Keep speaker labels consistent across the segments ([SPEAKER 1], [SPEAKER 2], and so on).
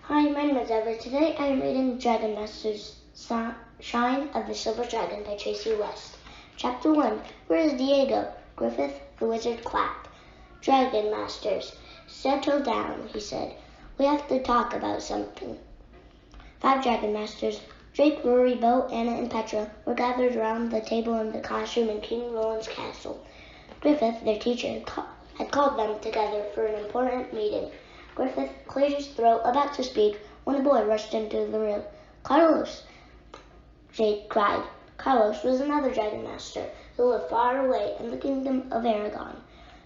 [SPEAKER 1] Hi, my name is Ever. Today I am reading Dragon Master's Shine of the Silver Dragon by Tracy West. Chapter 1. Where is Diego? Griffith the wizard clapped. Dragon Masters, settle down, he said. We have to talk about something. 5 Dragon Masters, Drake, Rory, Bo, Anna, and Petra, were gathered around the table in the classroom in King Roland's castle. Griffith, their teacher, had called them together for an important meeting. Griffith cleared his throat, about to speak, when a boy rushed into the room. Carlos! Jake cried. Carlos was another Dragon Master who lived far away in the kingdom of Aragon.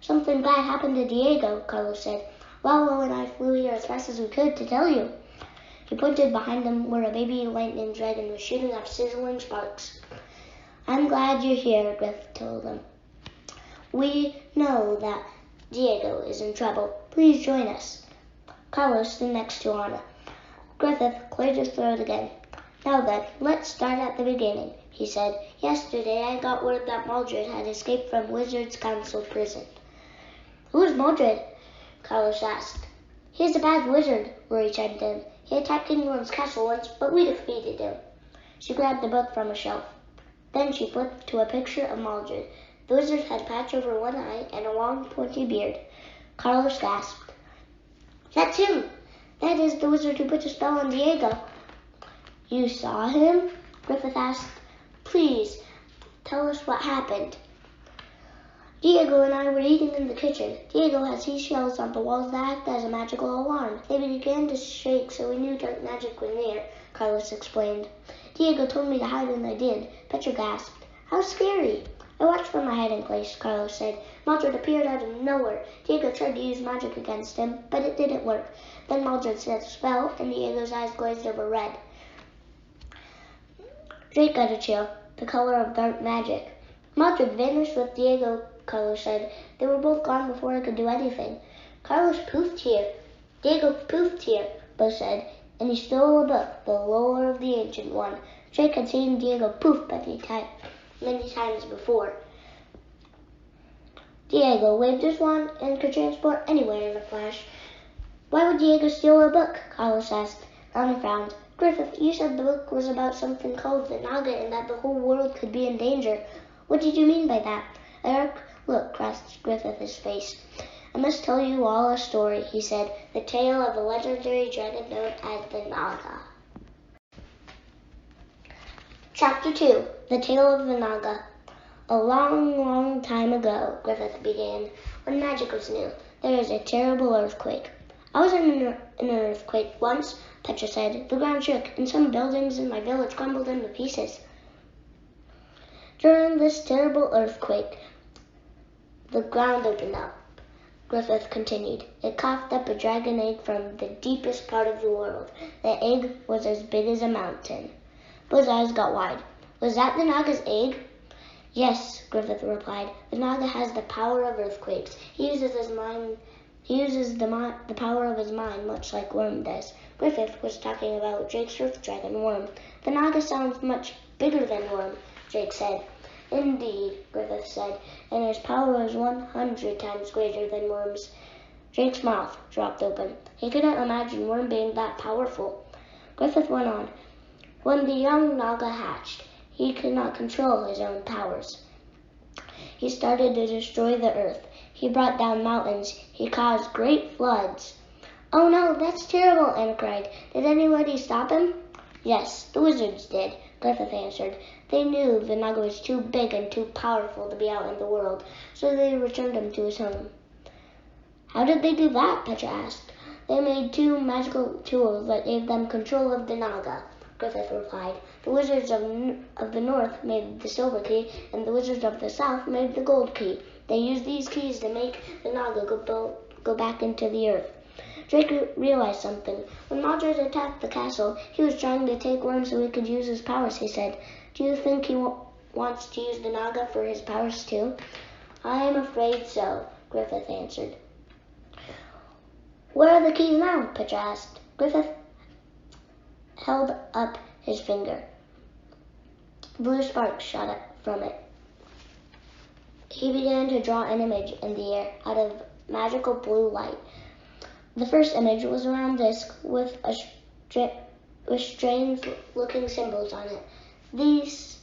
[SPEAKER 1] Something bad happened to Diego, Carlos said. Lalo and I flew here as fast as we could to tell you. He pointed behind them where a baby lightning dragon was shooting off sizzling sparks. I'm glad you're here, Griffith told him. We know that Diego is in trouble. Please join us. Carlos stood next to Anna. Griffith cleared his throat again. Now then, let's start at the beginning, he said. Yesterday I got word that Maldred had escaped from Wizards' Council prison. Who is Maldred? Carlos asked. He's a bad wizard, Rory chimed in. He attacked King Roland's castle once, but we defeated him. She grabbed the book from a shelf. Then she flipped to a picture of Maldred. The wizard had a patch over one eye and a long, pointy beard. Carlos gasped. That's him! That is the wizard who put a spell on Diego. You saw him? Griffith asked. Please, tell us what happened. Diego and I were eating in the kitchen. Diego had seashells on the walls that act as a magical alarm. They began to shake, so we knew dark magic was near, Carlos explained. Diego told me to hide, and I did. Petra gasped. How scary! I watched from my hiding place, Carlos said. Maldred appeared out of nowhere. Diego tried to use magic against him, but it didn't work. Then Maldred said a spell, and Diego's eyes glazed over red. Drake got a chill, the color of dark magic. Maldred vanished with Diego, Carlos said. They were both gone before I could do anything. Carlos poofed here. Diego poofed here, Bo said, and he stole a book, the lore of the Ancient One. Drake had seen Diego poof many times before. Diego waved his wand and could transport anywhere in a flash. Why would Diego steal a book? Carlos asked. Anna frowned. Griffith, you said the book was about something called the Naga and that the whole world could be in danger. What did you mean by that? A dark look crossed Griffith's face. I must tell you all a story, he said, the tale of a legendary dragon known as the Naga. Chapter 2. The Tale of the Naga. A long, long time ago, Griffith began, when magic was new, there was a terrible earthquake. I was in an earthquake once, Petra said. The ground shook, and some buildings in my village crumbled into pieces. During this terrible earthquake, the ground opened up. Griffith continued. It coughed up a dragon egg from the deepest part of the world. The egg was as big as a mountain. Bo's eyes got wide. Was that the Naga's egg? Yes, Griffith replied. The Naga has the power of earthquakes. He uses the power of his mind, much like Worm does. Griffith was talking about Drake's earth dragon, Worm. The Naga sounds much bigger than Worm, Drake said. Indeed, Griffith said, and his power is 100 times greater than Worm's. Drake's mouth dropped open. He couldn't imagine Worm being that powerful. Griffith went on. When the young Naga hatched, he could not control his own powers. He started to destroy the earth. He brought down mountains. He caused great floods. Oh no, that's terrible, Anna cried. Did anybody stop him? Yes, the wizards did, Griffith answered. They knew the Naga was too big and too powerful to be out in the world, so they returned him to his home. How did they do that? Petra asked. They made 2 magical tools that gave them control of the Naga, Griffith replied. The wizards of the north made the silver key, and the wizards of the south made the gold key. They used these keys to make the Naga go back into the earth. Drake realized something. When Maldred attacked the castle, he was trying to take Worm so he could use his powers, he said. Do you think he wants to use the Naga for his powers too? I am afraid so, Griffith answered. Where are the keys now? Petra asked. Griffith held up his finger. Blue sparks shot up from it. He began to draw an image in the air out of magical blue light. The first image was a round disc with strange-looking symbols on it. This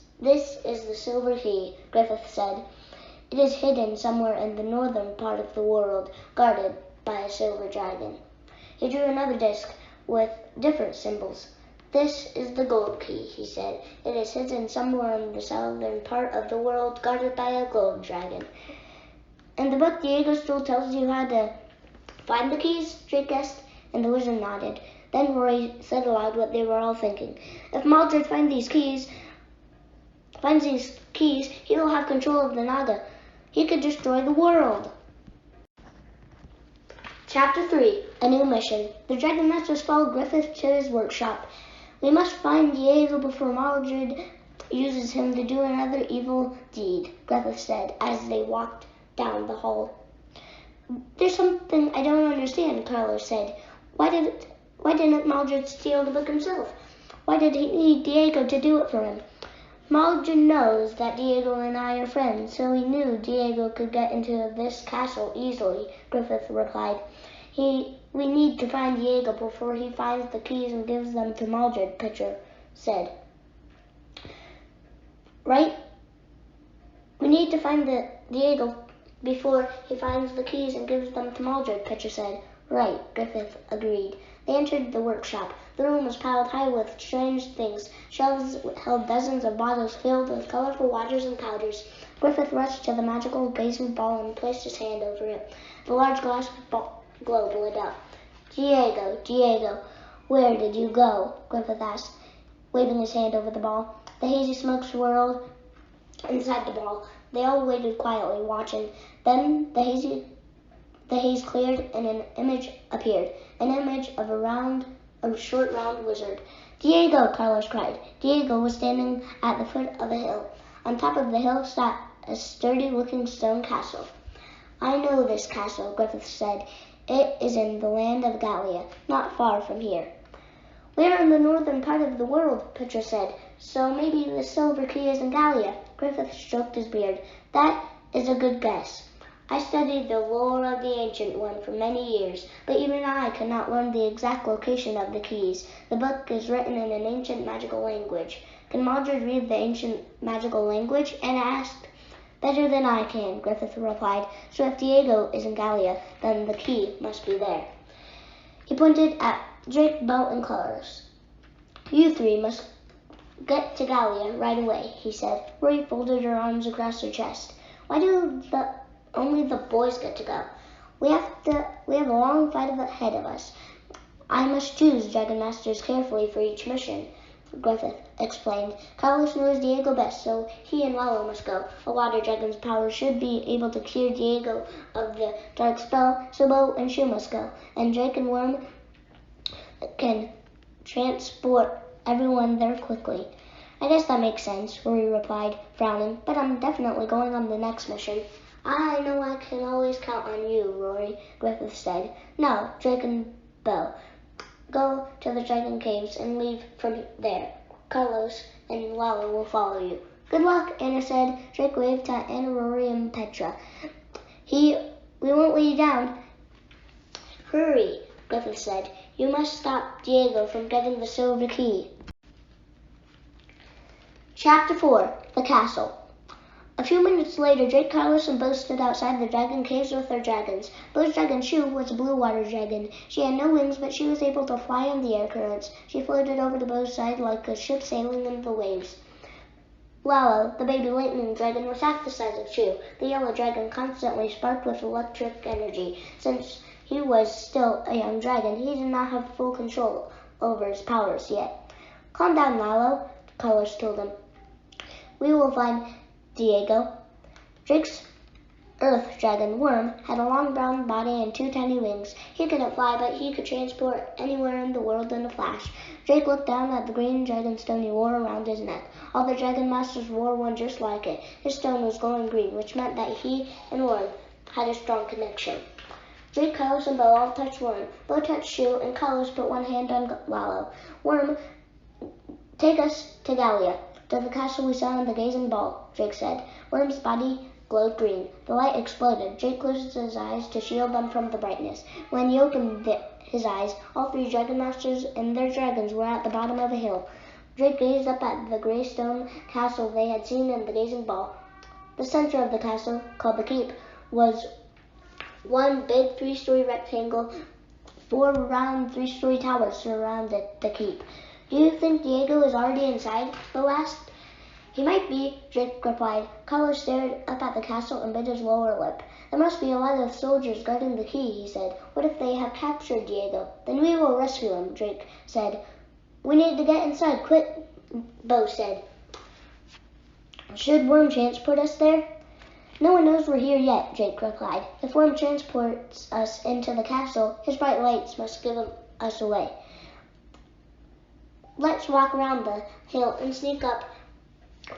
[SPEAKER 1] is the silver key, Griffith said. It is hidden somewhere in the northern part of the world, guarded by a silver dragon. He drew another disc with different symbols. This is the gold key, he said. It is hidden somewhere in the southern part of the world, guarded by a gold dragon. And the book Diego still tells you how to find the keys? Drake asked, and the wizard nodded. Then Rory said aloud what they were all thinking. If Maldred finds these keys, he will have control of the Naga. He could destroy the world. Chapter 3, A New Mission. The Dragon Masters followed Griffith to his workshop. We must find Diego before Maldred uses him to do another evil deed, Griffith said as they walked down the hall. There's something I don't understand, Carlos said. Why didn't Maldred steal the book himself? Why did he need Diego to do it for him? Maldred knows that Diego and I are friends, so he knew Diego could get into this castle easily, Griffith replied. We need to find Diego before he finds the keys and gives them to Maldred, Pitcher said. Right? We need to find Diego before he finds the keys and gives them to Maldred, Pitcher said. Right, Griffith agreed. They entered the workshop. The room was piled high with strange things. Shelves held dozens of bottles filled with colorful waters and powders. Griffith rushed to the magical baseball ball and placed his hand over it. The large glass globe lit up. Diego, where did you go? Griffith asked, waving his hand over the ball. The hazy smoke swirled inside the ball. They all waited quietly, watching. Then the haze cleared and an image appeared. An image of a short, round wizard. Diego, Carlos cried. Diego was standing at the foot of a hill. On top of the hill sat a sturdy-looking stone castle. I know this castle, Griffith said. It is in the land of Gallia, not far from here. We are in the northern part of the world, Pitcher said, so maybe the silver key is in Gallia. Griffith stroked his beard. That is a good guess. I studied the lore of the Ancient One for many years, but even I cannot learn the exact location of the keys. The book is written in an ancient magical language. Can Maldred read the ancient magical language? Anna asked. Better than I can, Griffith replied. So if Diego is in Gallia, then the key must be there. He pointed at Drake, Bo, and Carlos. You three must get to Gallia right away, he said. Rory folded her arms across her chest. Why do only the boys get to go? We have a long fight ahead of us. I must choose Dragon Masters carefully for each mission, Griffith explained. Carlos knows Diego best, so he and Lalo must go. A water dragon's power should be able to cure Diego of the dark spell, so Bo and Shu must go. And Drake and Worm can transport everyone there quickly. I guess that makes sense, Rory replied, frowning, but I'm definitely going on the next mission. I know I can always count on you, Rory, Griffith said. No, Drake and Bo. Go to the Dragon Caves and leave from there. Carlos and Lalo will follow you. Good luck, Anna said. Drake waved to Anna, Rory, and Petra. We won't let you down. Hurry, Griffith said. You must stop Diego from getting the silver key. Chapter 4, The Castle. A few minutes later, Drake, Carlos, and Bo stood outside the dragon caves with their dragons. Bo's dragon, Shu, was a blue water dragon. She had no wings, but she was able to fly in the air currents. She floated over to Bo's side like a ship sailing in the waves. Lalo, the baby lightning dragon, was half the size of Shu. The yellow dragon constantly sparked with electric energy. Since he was still a young dragon, he did not have full control over his powers yet. Calm down, Lalo, Carlos told him. We will find Diego. Drake's earth dragon, Worm, had a long brown body and 2 tiny wings. He couldn't fly, but he could transport anywhere in the world in a flash. Drake looked down at the green dragon stone he wore around his neck. All the dragon masters wore one just like it. His stone was glowing green, which meant that he and Worm had a strong connection. Drake, Carlos, and Bo all touched Worm. Bo touched Shu, and Carlos put one hand on Lalo. Worm, take us to Gallia. To the castle we saw in the gazing ball, Drake said. Worm's body glowed green. The light exploded. Drake closed his eyes to shield them from the brightness. When he opened his eyes, all three Dragon Masters and their dragons were at the bottom of a hill. Drake gazed up at the gray stone castle they had seen in the gazing ball. The center of the castle, called the keep, was one big 3-story rectangle. 4 round 3-story towers surrounded the keep. Do you think Diego is already inside? Bo asked. He might be, Drake replied. Carlos stared up at the castle and bit his lower lip. There must be a lot of soldiers guarding the key, he said. What if they have captured Diego? Then we will rescue him, Drake said. We need to get inside, quick, Bo said. Should Worm transport us there? No one knows we're here yet, Drake replied. If Worm transports us into the castle, his bright lights must give us away. Let's walk around the hill and sneak up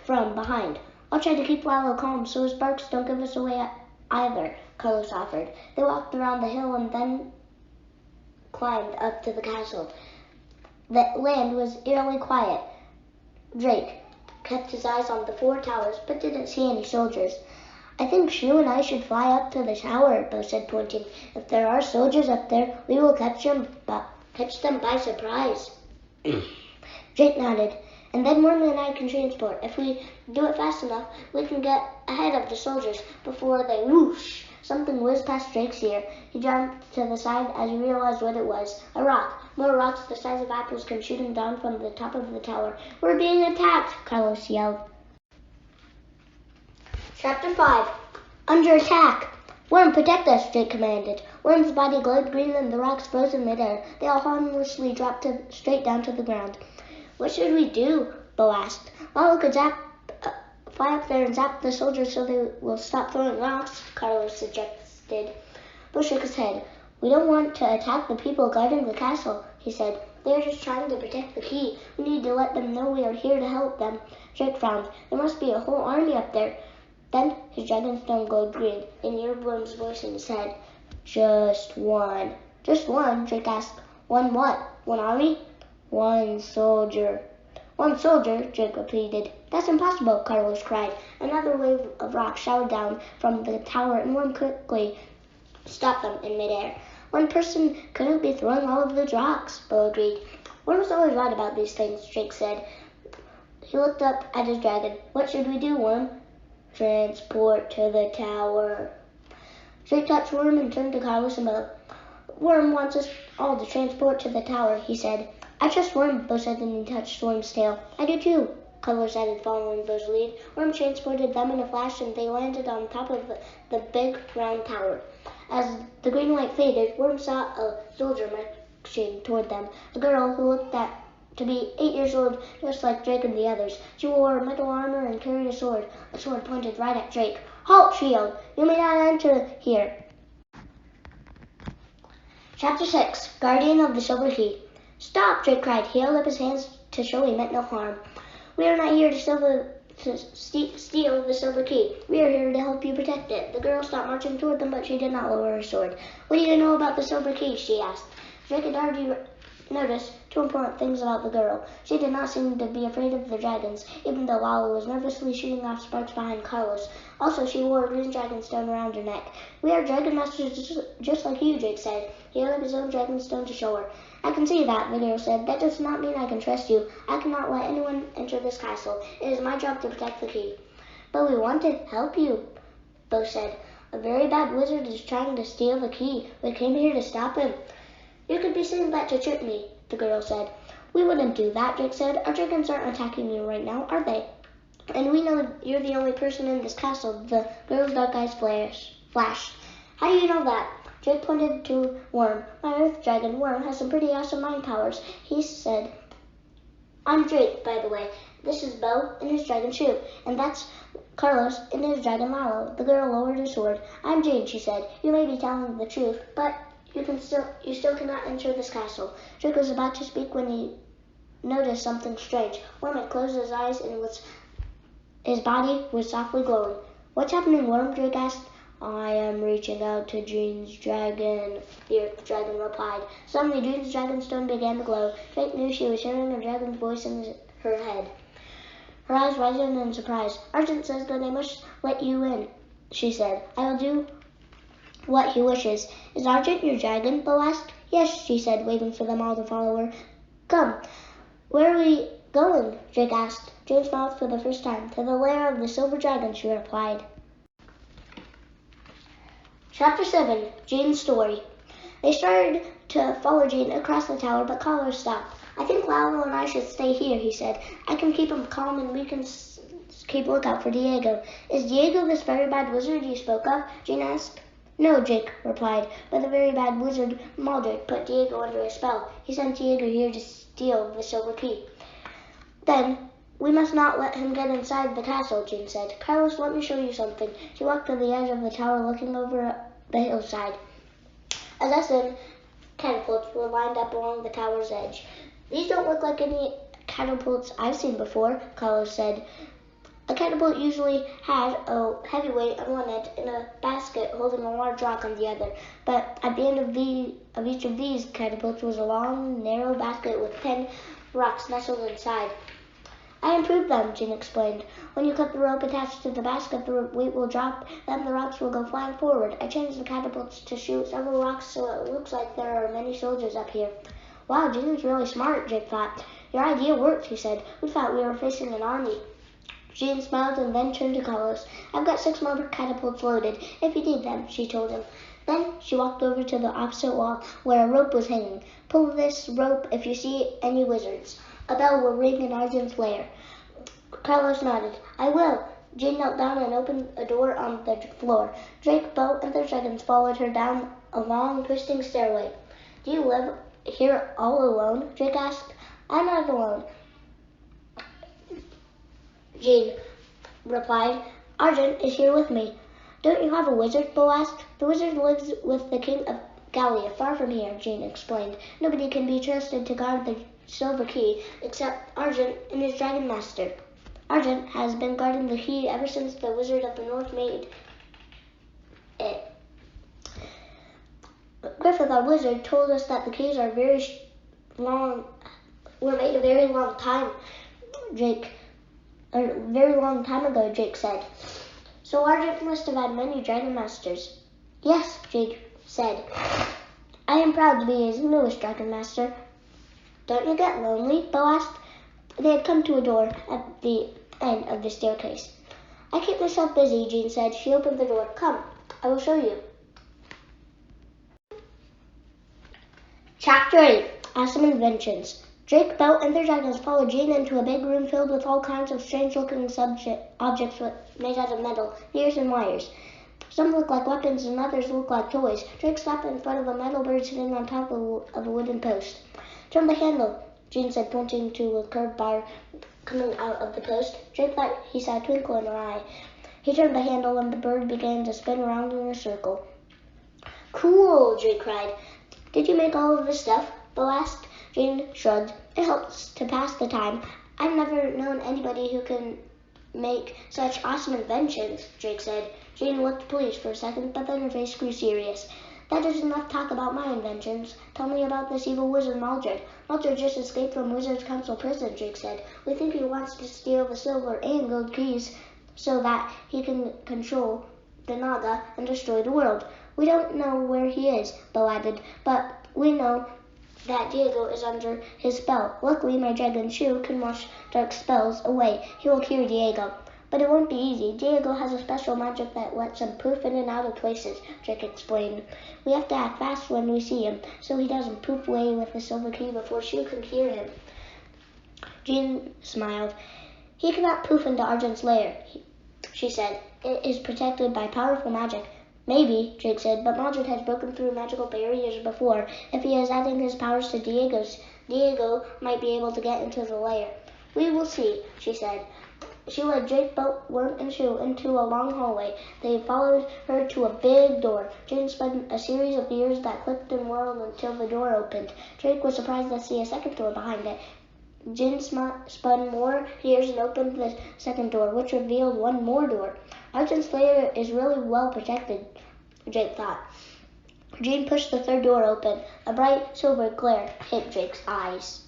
[SPEAKER 1] from behind. I'll try to keep Lalo calm so his barks don't give us away either, Carlos offered. They walked around the hill and then climbed up to the castle. The land was eerily quiet. Drake kept his eyes on the 4 towers but didn't see any soldiers. I think Shu and I should fly up to the tower, Bo said, pointing. If there are soldiers up there, we will catch them by surprise. Drake nodded. And then Worm and I can transport. If we do it fast enough, we can get ahead of the soldiers before they whoosh. Something whizzed past Drake's ear. He jumped to the side as he realized what it was. A rock. More rocks the size of apples came shooting down from the top of the tower. We're being attacked, Carlos yelled. Chapter 5. Under attack. Worm, protect us, Drake commanded. Worm's body glowed green and the rocks froze in midair. They all harmlessly dropped straight down to the ground. What should we do? Bo asked. Lalo could fly up there and zap the soldiers so they will stop throwing rocks, Carlos suggested. Bo shook his head. We don't want to attack the people guarding the castle, he said. They are just trying to protect the key. We need to let them know we are here to help them. Drake frowned. There must be a whole army up there. Then his dragonstone glowed green. They heard Worm's voice in his head. Just one. Just one? Drake asked. One what? One army? One soldier. One soldier, Drake repeated. That's impossible, Carlos cried. Another wave of rocks showered down from the tower and Worm quickly stopped them in midair. One person couldn't be throwing all of those rocks, Bo agreed. Worm's always right about these things, Drake said. He looked up at his dragon. What should we do, Worm? Transport to the tower. Drake touched Worm and turned to Carlos and Bo. Worm wants us all to transport to the tower, he said. I trust Worm, Bo said, and he touched Worm's tail. I do too, Carlos added, following Bo's lead. Worm transported them in a flash, and they landed on top of the big round tower. As the green light faded, Worm saw a soldier marching toward them, a girl who looked to be 8 years old, just like Drake and the others. She wore metal armor and carried a sword pointed right at Drake. Halt, she yelled. You may not enter here. Chapter 6. Guardian of the Silver Key. Stop, Drake cried. He held up his hands to show he meant no harm. We are not here to steal the silver key. We are here to help you protect it. The girl stopped marching toward them, but she did not lower her sword. What do you know about the silver key? She asked. Drake had already noticed 2 important things about the girl. She did not seem to be afraid of the dragons, even though Lalo was nervously shooting off sparks behind Carlos. Also, she wore a green dragonstone around her neck. We are dragon masters just like you, Drake said. He held up his own dragonstone to show her. I can see that, the girl said. That does not mean I can trust you. I cannot let anyone enter this castle. It is my job to protect the key. But we want to help you, Bo said. A very bad wizard is trying to steal the key. We came here to stop him. You could be saying that to trick me, the girl said. We wouldn't do that, Drake said. Our dragons aren't attacking you right now, are they? And we know you're the only person in this castle. The girl's dark eyes flashed. How do you know that? Drake pointed to Worm. My earth dragon, Worm, has some pretty awesome mind powers. He said, I'm Drake, by the way. This is Bo and his dragon Shu. And that's Carlos and his dragon Lalo. The girl lowered her sword. I'm Jane, she said. You may be telling the truth, but you still cannot enter this castle. Drake was about to speak when he noticed something strange. Worm had closed his eyes and his body was softly glowing. What's happening, Worm? Drake asked. I am reaching out to Jane's dragon, the earth dragon replied. Suddenly, Jane's dragonstone began to glow. Drake knew she was hearing a dragon's voice in her head. Her eyes widened in surprise. Argent says that I must let you in. she said. I will do what he wishes. Is Argent your dragon? Bo asked. Yes, she said, waving for them all to follow her. Come. Where are we going? Drake asked. Jane smiled for the first time. To the lair of the silver dragon, she replied. Chapter 7. Jane's Story. They started to follow Jane across the tower, but Carlos stopped. I think Lalo and I should stay here, he said. I can keep him calm and we can keep lookout for Diego. Is Diego this very bad wizard you spoke of? Jane asked. No, Jake replied, but the very bad wizard Maldred put Diego under a spell. He sent Diego here to steal the silver key. Then, we must not let him get inside the castle, Jane said. Carlos, let me show you something. She walked to the edge of the tower, looking over the hillside. A dozen catapults were lined up along the tower's edge. These don't look like any catapults I've seen before, Carlos said. A catapult usually had a heavy weight on one end and a basket holding a large rock on the other. But at the end of each of these catapults was a long, narrow basket with 10 rocks nestled inside. I improved them, Jane explained. When you cut the rope attached to the basket, the weight will drop, then the rocks will go flying forward. I changed the catapults to shoot several rocks so it looks like there are many soldiers up here. Wow, Jane's really smart, Jake thought. Your idea worked, he said. We thought we were facing an army. Jane smiled and then turned to Carlos. I've got 6 more catapults loaded, if you need them, she told him. Then she walked over to the opposite wall where a rope was hanging. Pull this rope if you see any wizards. A bell will ring in Argent's lair. Carlos nodded. I will. Jane knelt down and opened a door on the floor. Drake, Bo, and the dragons followed her down a long, twisting stairway. Do you live here all alone? Drake asked. I'm not alone, Jane replied. Argent is here with me. Don't you have a wizard? Bo asked. The wizard lives with the king of Gallia, far from here, Jane explained. Nobody can be trusted to guard the silver key except Argent and his dragon master. Argent has been guarding the key ever since the Wizard of the North made it. Griffith, our wizard, told us that the keys are were made a very long time ago, Jake said. So Argent must have had many dragon masters. Yes, Jake said. I am proud to be his newest dragon master. Don't you get lonely? Bo asked. They had come to a door at the end of the staircase. I keep myself busy, Jane said. She opened the door. Come, I will show you. Chapter 8. Awesome Inventions. Drake, Bo, and their dragons followed Jane into a big room filled with all kinds of strange-looking objects made out of metal, gears, and wires. Some look like weapons and others look like toys. Drake stopped in front of a metal bird sitting on top of a wooden post. Turn the handle, Jane said, pointing to a curved bar coming out of the post. Drake thought he saw a twinkle in her eye. He turned the handle and the bird began to spin around in a circle. Cool, Drake cried. Did you make all of this stuff? Bo asked. Jane shrugged. It helps to pass the time. I've never known anybody who can make such awesome inventions, Drake said. Jane looked pleased for a second, but then her face grew serious. That is enough talk about my inventions. Tell me about this evil wizard Maldred. Maldred just escaped from Wizard's Council prison, Drake said. We think he wants to steal the silver and gold keys so that he can control the Naga and destroy the world. We don't know where he is, Bo added, but we know that Diego is under his spell. Luckily, my dragon Shu can wash dark spells away. He will cure Diego. But it won't be easy. Diego has a special magic that lets him poof in and out of places, Drake explained. We have to act fast when we see him, so he doesn't poof away with the silver key before Shu can cure him. Jane smiled. He cannot poof into Argent's lair, she said. It is protected by powerful magic. Maybe, Drake said, but Maldred has broken through magical barriers before. If he is adding his powers to Diego's, Diego might be able to get into the lair. We will see, she said. She led Drake, Bo, Worm, and Shu into a long hallway. They followed her to a big door. Jane spun a series of gears that clicked and whirled until the door opened. Drake was surprised to see a second door behind it. Jane spun more gears and opened the second door, which revealed one more door. Argent's lair is really well protected, Drake thought. Jane pushed the third door open. A bright silver glare hit Drake's eyes.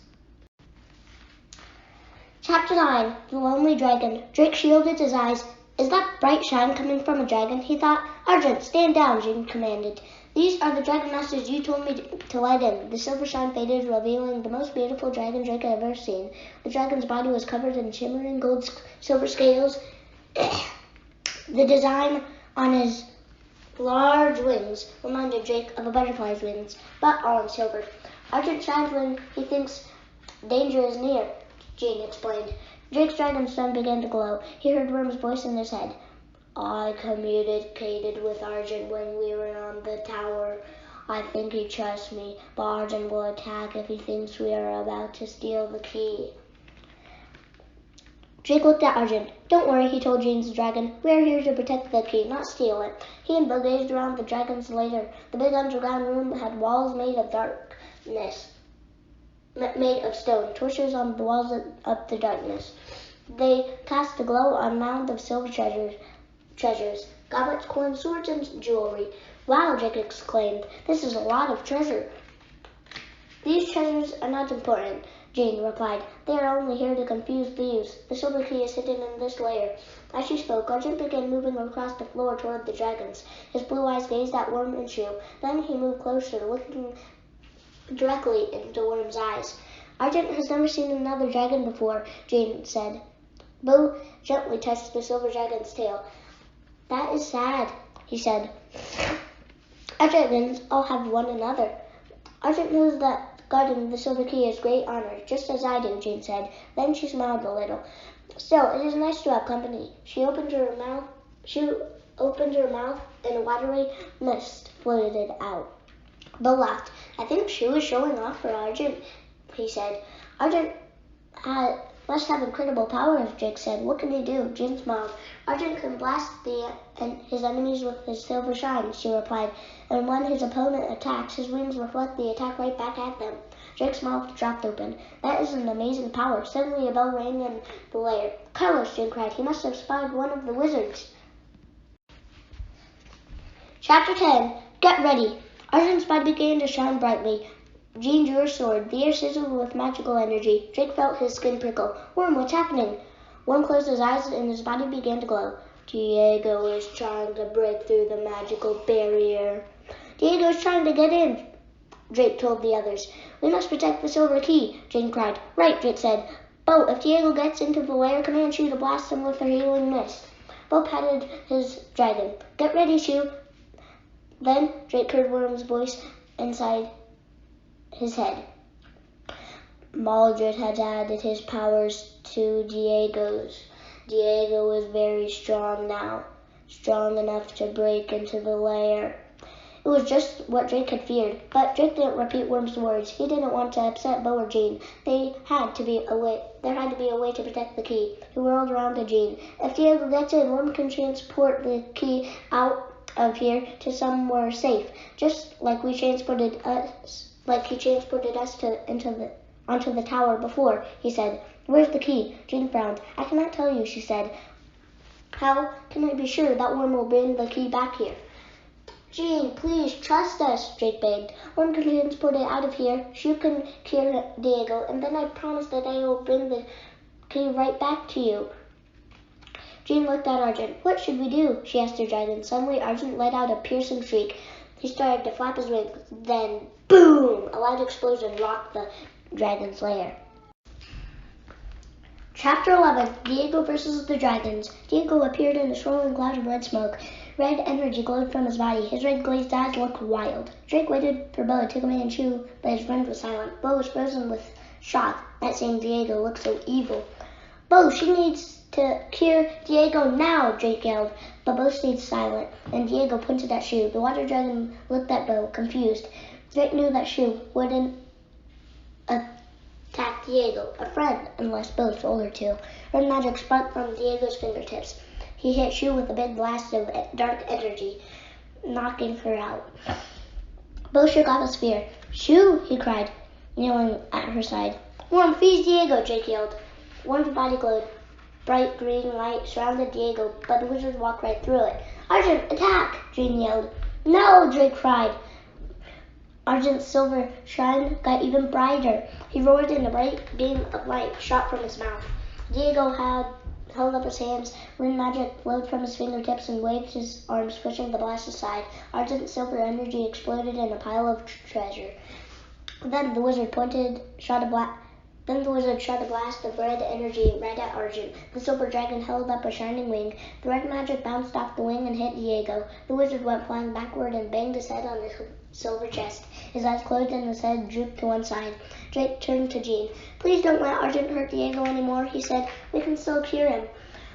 [SPEAKER 1] Chapter 9. The Lonely Dragon. Drake shielded his eyes Is that bright shine coming from a dragon? He thought. Argent, stand down, Jean commanded. These are the dragon masters you told me to let in. The silver shine faded, revealing the most beautiful dragon Drake had ever seen. The dragon's body was covered in shimmering gold silver scales. The design on his large wings reminded Drake of a butterfly's wings, but all in silver. Argent shines when he thinks danger is near, Jean explained. Drake's dragon sun began to glow. He heard Worm's voice in his head. I communicated with Argent when we were on the tower. I think he trusts me, but Argent will attack if he thinks we are about to steal the key. Drake looked at Argent. Don't worry, he told Jean's dragon. We are here to protect the key, not steal it. He and Bo gazed around the dragon's lair. The big underground room had walls made of darkness, made of stone, torches on the walls of the darkness. They cast a glow on a mound of silver treasures, goblets, coins, swords, and jewelry. Wow, Drake exclaimed. This is a lot of treasure. These treasures are not important, Jean replied. They are only here to confuse thieves. The silver key is hidden in this lair. As she spoke, Argent began moving across the floor toward the dragons. His blue eyes gazed at Worm and Shoe. Then he moved closer, looking directly into Worm's eyes. Argent has never seen another dragon before, Jean said. Bo gently touched the silver dragon's tail. That is sad, he said. Our dragons all have one another. Argent knows that guarding the silver key is great honor, just as I do, Jean said. Then she smiled a little. Still, it is nice to have company. She opened her mouth, and a watery mist floated out. Bo laughed. I think she was showing off for Argent, he said. Argent must have incredible powers, Drake said. What can he do? Jean smiled. Argent can blast his enemies with his silver shine, she replied. And when his opponent attacks, his wings reflect the attack right back at them. Drake's mouth dropped open. That is an amazing power. Suddenly a bell rang in the lair. Carlos, Jean cried. He must have spied one of the wizards. Chapter 10. Get ready. Argent's body began to shine brightly. Jean drew her sword. The air sizzled with magical energy. Drake felt his skin prickle. Worm, what's happening? Worm closed his eyes and his body began to glow. Diego is trying to break through the magical barrier. Diego is trying to get in, Drake told the others. We must protect the silver key, Jean cried. Right, Drake said. Bo, if Diego gets into the lair, command Shoe to blast him with her healing mist. Bo patted his dragon. Get ready, Shoe. Then Drake heard Worm's voice inside his head. Maldred had added his powers to Diego's. Diego is very strong now, strong enough to break into the lair. It was just what Drake had feared, but Drake didn't repeat Worm's words. He didn't want to upset Bo or Jean. There had to be a way to protect the key. He whirled around to Jean. If Diego gets in, Worm can transport the key out of here to somewhere safe, just like he transported us onto the tower before, he said. Where's the key? Jean frowned. I cannot tell you, she said. How can I be sure that Worm will bring the key back here? Jean, please trust us, Drake begged. Worm can transport it out of here. You can cure Diego, and then I promise that I will bring the key right back to you. Jean looked at Argent. What should we do? She asked her dragon. Suddenly, Argent let out a piercing shriek. He started to flap his wings. Then, boom! A loud explosion rocked the dragon's lair. Chapter 11. Diego versus the Dragons. Diego appeared in a swirling cloud of red smoke. Red energy glowed from his body. His red glazed eyes looked wild. Drake waited for Bo to command Shoe, but his friend was silent. Bo was frozen with shock at seeing Diego look so evil. Bo, she needs to cure Diego now, Drake yelled. But Bo stayed silent, and Diego pointed at Shoe. The water dragon looked at Bo, confused. Drake knew that Shoe wouldn't attack Diego, a friend, unless Bo told her to. Red magic sparked from Diego's fingertips. He hit Shoe with a big blast of dark energy, knocking her out. Bo shook off his fear. Shoe, he cried, kneeling at her side. Worm, freeze Diego, Drake yelled. Worm's body glowed. Bright green light surrounded Diego, but the wizard walked right through it. Argent, attack! Jean yelled. No, Drake cried. Argent's silver shine got even brighter. He roared and a bright beam of light shot from his mouth. Diego had held up his hands. Wind magic flowed from his fingertips and waved his arms, pushing the blast aside. Argent silver energy exploded in a pile of treasure. Then the wizard shot a blast of red energy right at Argent. The silver dragon held up a shining wing. The red magic bounced off the wing and hit Diego. The wizard went flying backward and banged his head on his silver chest. His eyes closed and his head drooped to one side. Drake turned to Jean. "Please don't let Argent hurt Diego anymore," he said. "We can still cure him."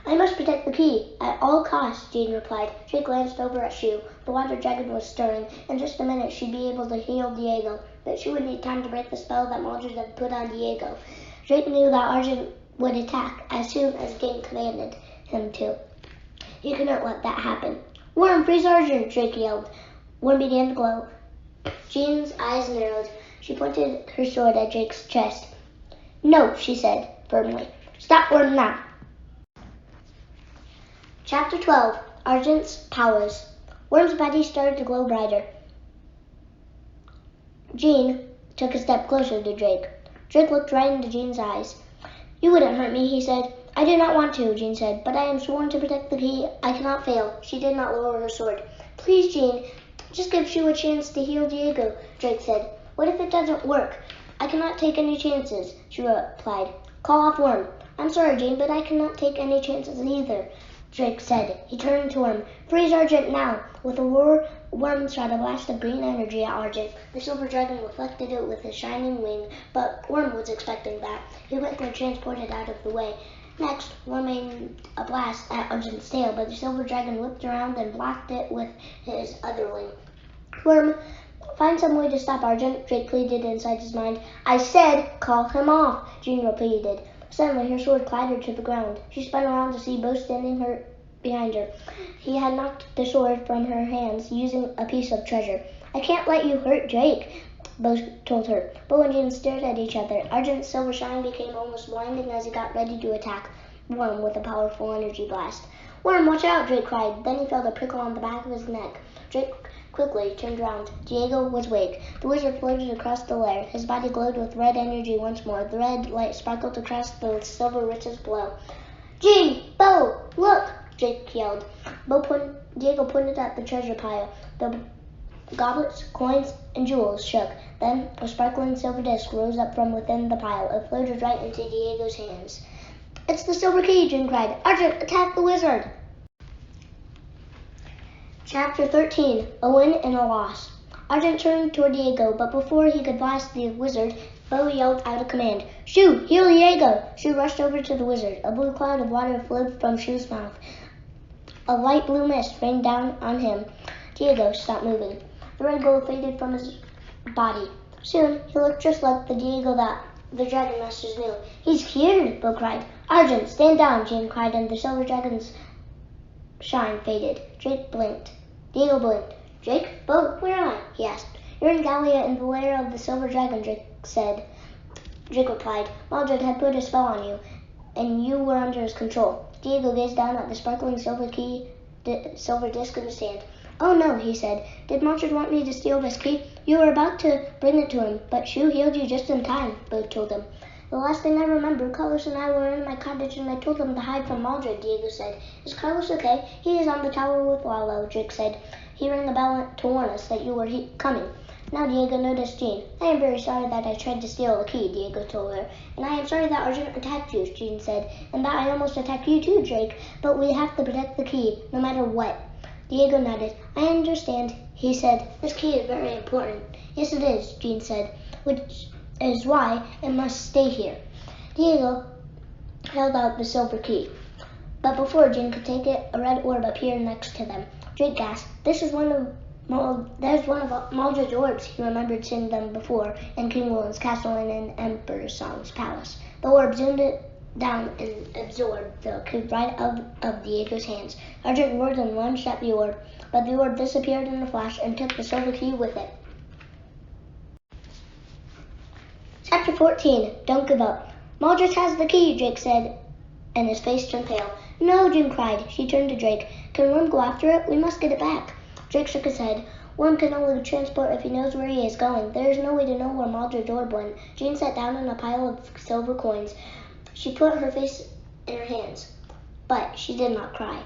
[SPEAKER 1] "I must protect the key, at all costs," Jean replied. Drake glanced over at Shu. The water dragon was stirring. In just a minute she'd be able to heal Diego, but she would need time to break the spell that Maldred had put on Diego. Drake knew that Argent would attack as soon as Jean commanded him to. He couldn't let that happen. "Worm, freeze Argent!" Drake yelled. Worm began to glow. Jean's eyes narrowed. She pointed her sword at Drake's chest. "No," she said firmly. "Stop Worm now." Chapter 12. Argent's Powers. Worm's body started to glow brighter. Jean took a step closer to Drake. Drake looked right into Jean's eyes. "You wouldn't hurt me," he said. "I do not want to," Jean said, "but I am sworn to protect the key. I cannot fail." She did not lower her sword. "Please, Jean, just give Shu a chance to heal Diego," Drake said. "What if it doesn't work?" "I cannot take any chances," she replied. "Call off Worm." "I'm sorry, Jean, but I cannot take any chances either," Drake said. He turned to Worm. "Freeze Argent now!" With a roar, Worm shot a blast of green energy at Argent. The silver dragon reflected it with his shining wing, but Worm was expecting that. He quickly transported out of the way. Next, Worm aimed a blast at Argent's tail, but the silver dragon whipped around and blocked it with his other wing. "Worm, find some way to stop Argent," Drake pleaded inside his mind. "I said call him off," Jean repeated. Suddenly her sword clattered to the ground. She spun around to see Bo standing behind her. He had knocked the sword from her hands using a piece of treasure. "I can't let you hurt Drake," Bo told her. Bo and Jean stared at each other. Argent's silver shine became almost blinding as he got ready to attack Worm with a powerful energy blast. "Worm, watch out!" Drake cried. Then he felt a prickle on the back of his neck. Drake quickly turned around. Diego was awake. The wizard floated across the lair. His body glowed with red energy once more. The red light sparkled across the silver riches below. "Jean! Bo! Look!" Drake yelled. Diego pointed at the treasure pile. The goblets, coins, and jewels shook. Then a sparkling silver disc rose up from within the pile. It floated right into Diego's hands. "It's the silver key!" Jean cried. "Argent, attack the wizard!" Chapter 13. A Win and a Loss. Argent turned toward Diego, but before he could blast the wizard, Bo yelled out a command. "Shu, heal Diego!" Shu rushed over to the wizard. A blue cloud of water flowed from Shu's mouth. A light blue mist rained down on him. Diego stopped moving. The red glow faded from his body. Soon, he looked just like the Diego that the Dragon Masters knew. "He's cured!" Bo cried. "Argent, stand down!" Jean cried, and the silver dragon's shine faded. Drake blinked. Diego blinked. "Drake? Bo, where am I?" he asked. "You're in Gallia in the lair of the silver dragon," Drake said. Drake replied. "Maldred had put a spell on you, and you were under his control." Diego gazed down at the sparkling silver disc in his hand. "Oh no," he said. "Did Maldred want me to steal this key?" "You were about to bring it to him, but Shu healed you just in time," Bo told him. "The last thing I remember, Carlos and I were in my cottage and I told them to hide from Maldred," Diego said. "Is Carlos okay?" "He is on the tower with Lalo," Drake said. "He rang the bell to warn us that you were coming." Now Diego noticed Jean. "I am very sorry that I tried to steal the key," Diego told her. "And I am sorry that Argent attacked you," Jean said. "And that I almost attacked you too, Drake. But we have to protect the key, no matter what." Diego nodded. "I understand," he said. "This key is very important." "Yes, it is," Jean said, "which is why it must stay here." Diego held out the silver key. But before Jean could take it, a red orb appeared next to them. Drake gasped. That is one of Maldred's orbs. He remembered seeing them before in King William's castle and in Emperor Song's palace. The orb zoomed it down and absorbed the key right out of Diego's hands. Argent roared and lunged at the orb, but the orb disappeared in a flash and took the silver key with it. Chapter 14. Don't give up. "Maldred has the key," Drake said, and his face turned pale. "No," Jean cried. She turned to Drake. "Can Worm go after it? We must get it back." Drake shook his head. "Worm can only transport if he knows where he is going. There is no way to know where Maldred's orb went." Jean sat down on a pile of silver coins. She put her face in her hands. but she did not cry.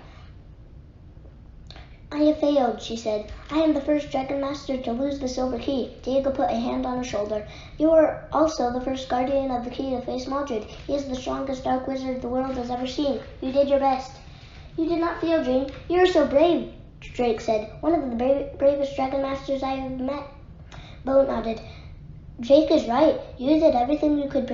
[SPEAKER 1] I have failed, she said. I am the first Dragon Master to lose the Silver Key. Diego put a hand on her shoulder. You are also the first guardian of the key to face Maldred. He is the strongest dark wizard the world has ever seen. You did your best. You did not fail, Jean. You are so brave, Drake said. One of the bravest Dragon Masters I have met. Bo nodded. Drake is right. You did everything you could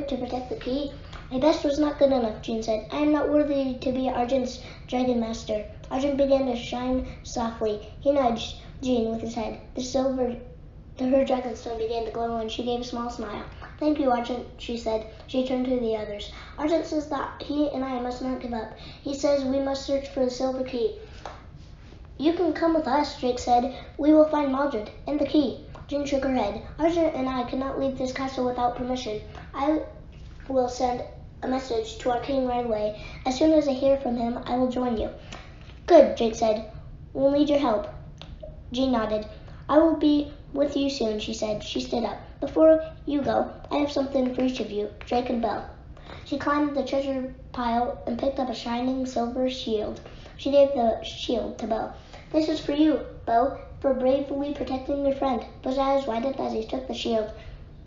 [SPEAKER 1] to protect the key. My best was not good enough, Jean said. I am not worthy to be Argent's Dragon Master. Argent began to shine softly. He nudged Jean with his head. Her dragonstone began to glow, and she gave a small smile. Thank you, Argent, she said. She turned to the others. Argent says that he and I must not give up. He says we must search for the Silver Key. You can come with us, Drake said. We will find Maldred and the key. Jean shook her head. Argent and I cannot leave this castle without permission. I will send a message to our king right away. As soon as I hear from him, I will join you. Good, Drake said. We'll need your help. Jean nodded. I will be with you soon, she said. She stood up. Before you go, I have something for each of you, Drake and Belle. She climbed the treasure pile and picked up a shining silver shield. She gave the shield to Belle. This is for you, Belle, for bravely protecting your friend. Bell's eyes widened as he took the shield.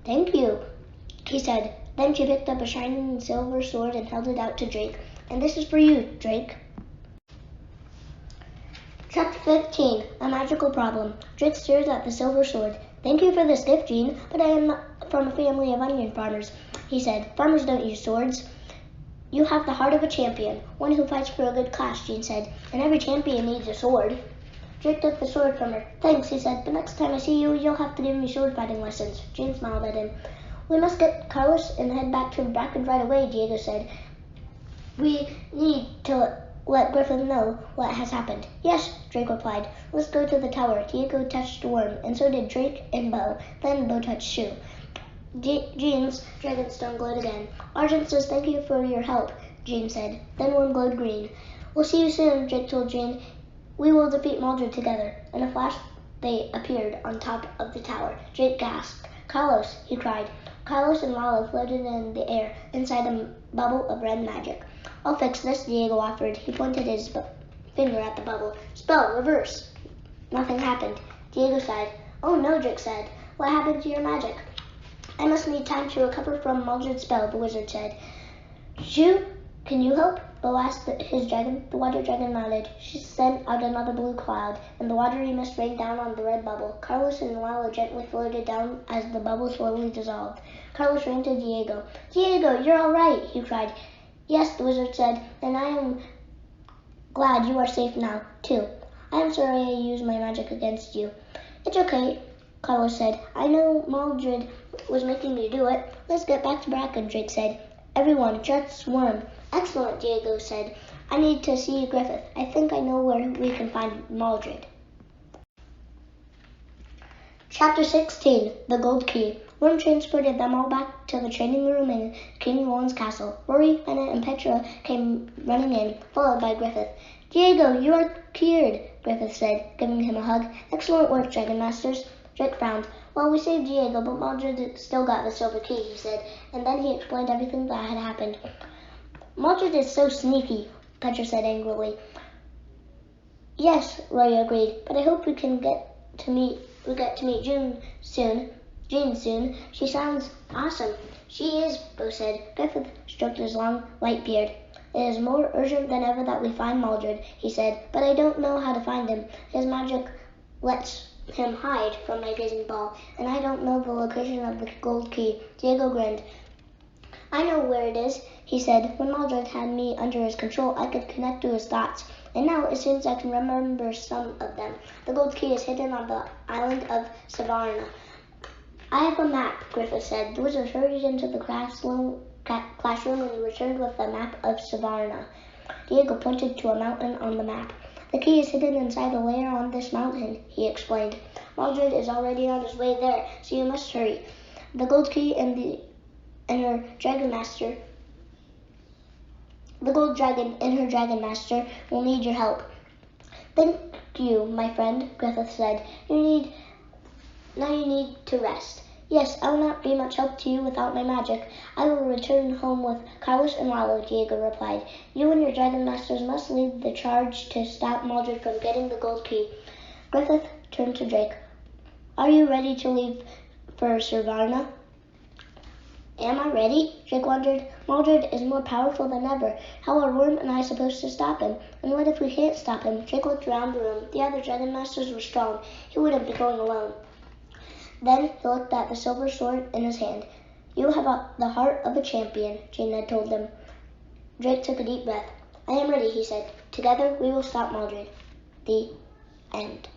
[SPEAKER 1] Thank you, he said. Then she picked up a shining silver sword and held it out to Drake. And this is for you, Drake. Chapter 15, A Magical Problem. Drake stared at the silver sword. Thank you for this gift, Jean, but I am not from a family of onion farmers, he said. Farmers don't use swords. You have the heart of a champion, one who fights for a good cause, Jean said, and every champion needs a sword. Drake took the sword from her. Thanks, he said, but next time I see you, you'll have to give me sword fighting lessons. Jean smiled at him. We must get Carlos and head back to Bracken right away, Diego said. We need to let Griffith know what has happened. Yes, Drake replied. Let's go to the tower. Diego touched Worm, and so did Drake and Bo. Then Bo touched Shoe. Jean's dragonstone glowed again. Argent says thank you for your help, Jean said. Then Worm glowed green. We'll see you soon, Drake told Jean. We will defeat Maldred together. In a flash, they appeared on top of the tower. Drake gasped. Carlos, he cried. Carlos and Lalo floated in the air inside a bubble of red magic. I'll fix this, Diego offered. He pointed his finger at the bubble. Spell, reverse. Nothing happened. Diego sighed. Oh no, Drake said. What happened to your magic? I must need time to recover from Maldred's spell, the wizard said. Shoo, can you help? Bo asked his dragon. The water dragon nodded. She sent out another blue cloud, and the watery mist rained down on the red bubble. Carlos and Lalo gently floated down as the bubble slowly dissolved. Carlos ran to Diego. Diego, you're all right, he cried. Yes, the wizard said, and I am glad you are safe now, too. I am sorry I used my magic against you. It's okay, Carlos said. I know Maldred was making you do it. Let's get back to Bracken, Drake said. Everyone, just Worm. Excellent, Diego said. I need to see Griffith. I think I know where we can find Maldred. Chapter 16, The Gold Key. Worm transported them all back to the training room in King Roland's castle. Rory, Fenna, and Petra came running in, followed by Griffith. Diego, you are cured, Griffith said, giving him a hug. Excellent work, Dragon Masters. Drake frowned. Well, we saved Diego, but Maldred still got the Silver Key, he said, and then he explained everything that had happened. Maldred is so sneaky, Petra said angrily. Yes, Rory agreed, but I hope we get to meet Jean soon. She sounds awesome. She is, Bo said. Griffith stroked his long, white beard. It is more urgent than ever that we find Maldred, he said, but I don't know how to find him. His magic lets him hide from my gazing ball, and I don't know the location of the gold key. Diego grinned. I know where it is, he said. When Maldred had me under his control, I could connect to his thoughts, and now it seems I can remember some of them. The gold key is hidden on the island of Savarna. I have a map, Griffith said. The wizard hurried into the classroom and returned with a map of Savarna. Diego pointed to a mountain on the map. The key is hidden inside a layer on this mountain, he explained. Maldred is already on his way there, so you must hurry. The gold key and her dragon master, the gold dragon and her dragon master will need your help. Thank you, my friend, Griffith said. Now you need to rest. Yes, I will not be much help to you without my magic. I will return home with Carlos and Lalo, Diego replied. You and your Dragon Masters must lead the charge to stop Maldred from getting the gold key. Griffith turned to Drake. Are you ready to leave for Servarna? Am I ready? Drake wondered. Maldred is more powerful than ever. How are Worm and I supposed to stop him? And what if we can't stop him? Drake looked around the room. The other Dragon Masters were strong. He wouldn't be going alone. Then he looked at the silver sword in his hand. You have the heart of a champion, Jane had told him. Drake took a deep breath. I am ready, he said. Together we will stop Maldred. The end.